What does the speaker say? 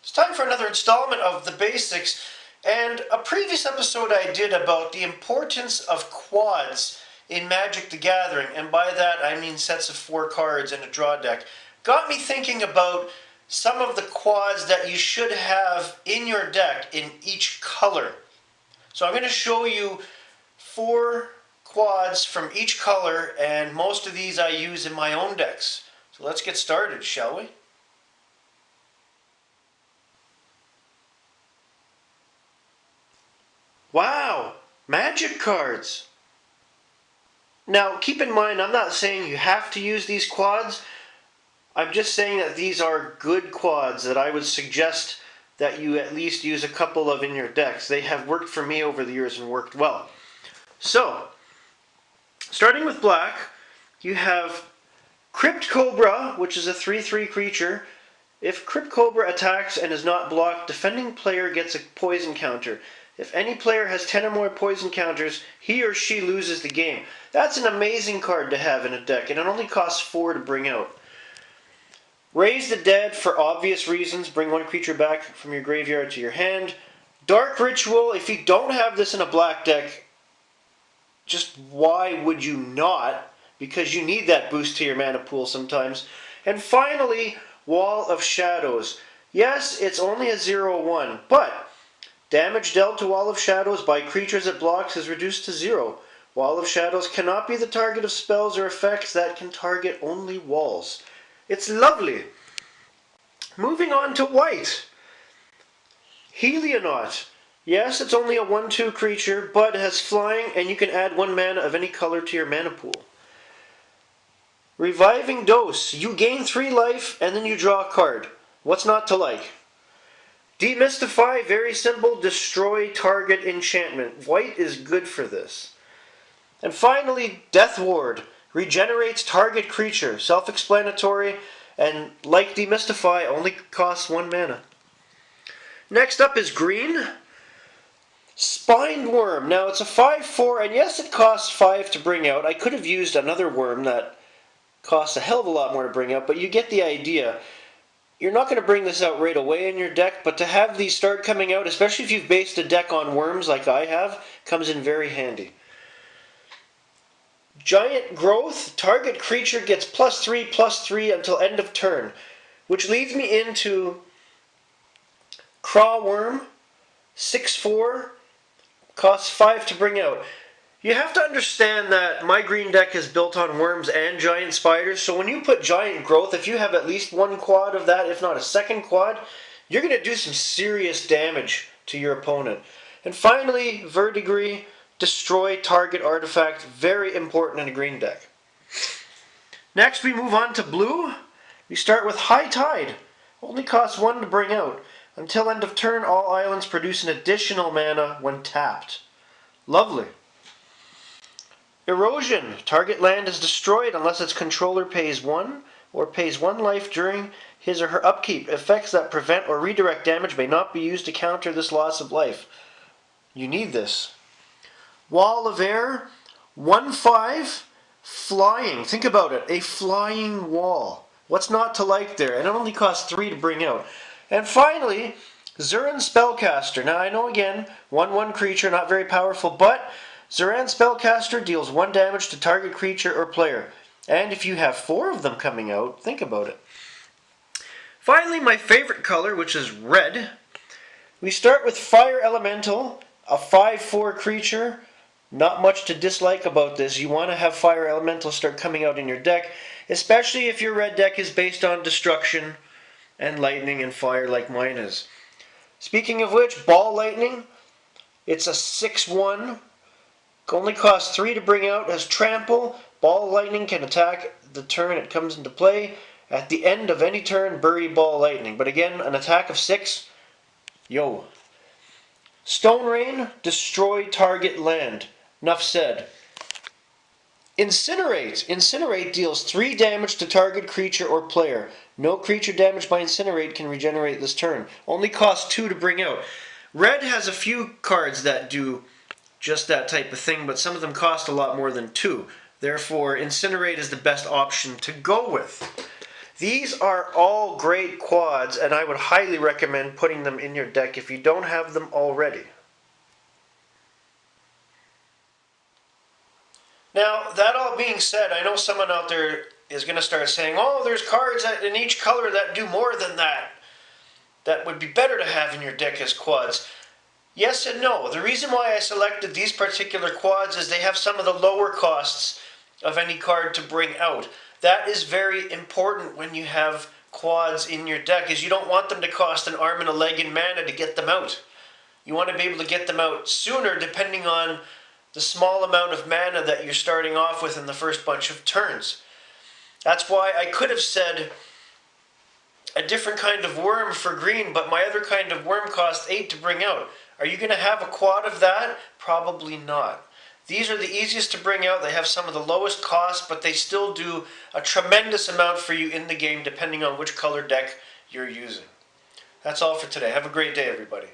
It's time for another installment of The Basics, and a previous episode I did about the importance of quads in Magic the Gathering, and by that I mean sets of 4 cards and a draw deck, got me thinking about some of the quads that you should have in your deck in each color. So I'm going to show you 4 quads from each color, and most of these I use in my own decks. So let's get started, shall we? Wow, Magic cards! Now, keep in mind, I'm not saying you have to use these quads. I'm just saying that these are good quads that I would suggest that you at least use a couple of in your decks. They have worked for me over the years and worked well. So, starting with black, you have Crypt Cobra, which is a 3/3 creature. If Crypt Cobra attacks and is not blocked, defending player gets a poison counter. If any player has 10 or more poison counters, he or she loses the game. That's an amazing card to have in a deck, and it only costs 4 to bring out. Raise the Dead, for obvious reasons. Bring 1 creature back from your graveyard to your hand. Dark Ritual, if you don't have this in a black deck, just why would you not? Because you need that boost to your mana pool sometimes. And finally, Wall of Shadows. Yes, it's only a 0/1, but damage dealt to Wall of Shadows by creatures it blocks is reduced to 0. Wall of Shadows cannot be the target of spells or effects that can target only walls. It's lovely. Moving on to white. Helionaut. Yes, it's only a 1/2 creature, but it has flying, and you can add 1 mana of any color to your mana pool. Reviving Dose. You gain 3 life, and then you draw a card. What's not to like? Demystify, very simple, destroy target enchantment. White is good for this. And finally, Death Ward. Regenerates target creature. Self-explanatory, and like Demystify, only costs 1 mana. Next up is green. Spined Worm. Now it's a 5/4, and yes, it costs 5 to bring out. I could have used another worm that costs a hell of a lot more to bring out, but you get the idea. You're not going to bring this out right away in your deck, but to have these start coming out, especially if you've based a deck on worms like I have, comes in very handy. Giant Growth. Target creature gets +3/+3 until end of turn, which leads me into Craw Worm. 6/4, costs 5 to bring out. You have to understand that my green deck is built on worms and giant spiders, so when you put Giant Growth, if you have at least 1 quad of that, if not a second quad, you're going to do some serious damage to your opponent. And finally, Verdigris, destroy target artifact, very important in a green deck. Next we move on to blue. We start with High Tide, only costs 1 to bring out. Until end of turn, all islands produce an additional mana when tapped. Lovely. Erosion. Target land is destroyed unless its controller pays 1 or pays 1 life during his or her upkeep. Effects that prevent or redirect damage may not be used to counter this loss of life. You need this. Wall of Air. 1/5. Flying. Think about it. A flying wall. What's not to like there? And it only costs 3 to bring out. And finally, Zuran Spellcaster. Now I know again, 1/1 creature, not very powerful, but Zuran Spellcaster deals 1 damage to target creature or player. And if you have 4 of them coming out, think about it. Finally, my favorite color, which is red. We start with Fire Elemental, a 5/4 creature. Not much to dislike about this. You want to have Fire Elemental start coming out in your deck, especially if your red deck is based on destruction and lightning and fire like mine is. Speaking of which, Ball Lightning. It's a 6/1. Only costs 3 to bring out, has trample. Ball Lightning can attack the turn it comes into play. At the end of any turn, bury Ball Lightning. But again, an attack of 6. Yo. Stone Rain, destroy target land. Enough said. Incinerate. Incinerate deals 3 damage to target creature or player. No creature damaged by Incinerate can regenerate this turn. Only costs 2 to bring out. Red has a few cards that do just that type of thing, but some of them cost a lot more than 2. Therefore, Incinerate is the best option to go with. These are all great quads, and I would highly recommend putting them in your deck if you don't have them already. Now, that all being said, I know someone out there is going to start saying, oh, there's cards in each color that do more than that. That would be better to have in your deck as quads. Yes and no. The reason why I selected these particular quads is they have some of the lower costs of any card to bring out. That is very important when you have quads in your deck, is you don't want them to cost an arm and a leg in mana to get them out. You want to be able to get them out sooner depending on the small amount of mana that you're starting off with in the first bunch of turns. That's why I could have said a different kind of worm for green, but my other kind of worm cost 8 to bring out. Are you going to have a quad of that? Probably not. These are the easiest to bring out. They have some of the lowest costs, but they still do a tremendous amount for you in the game depending on which color deck you're using. That's all for today. Have a great day, everybody.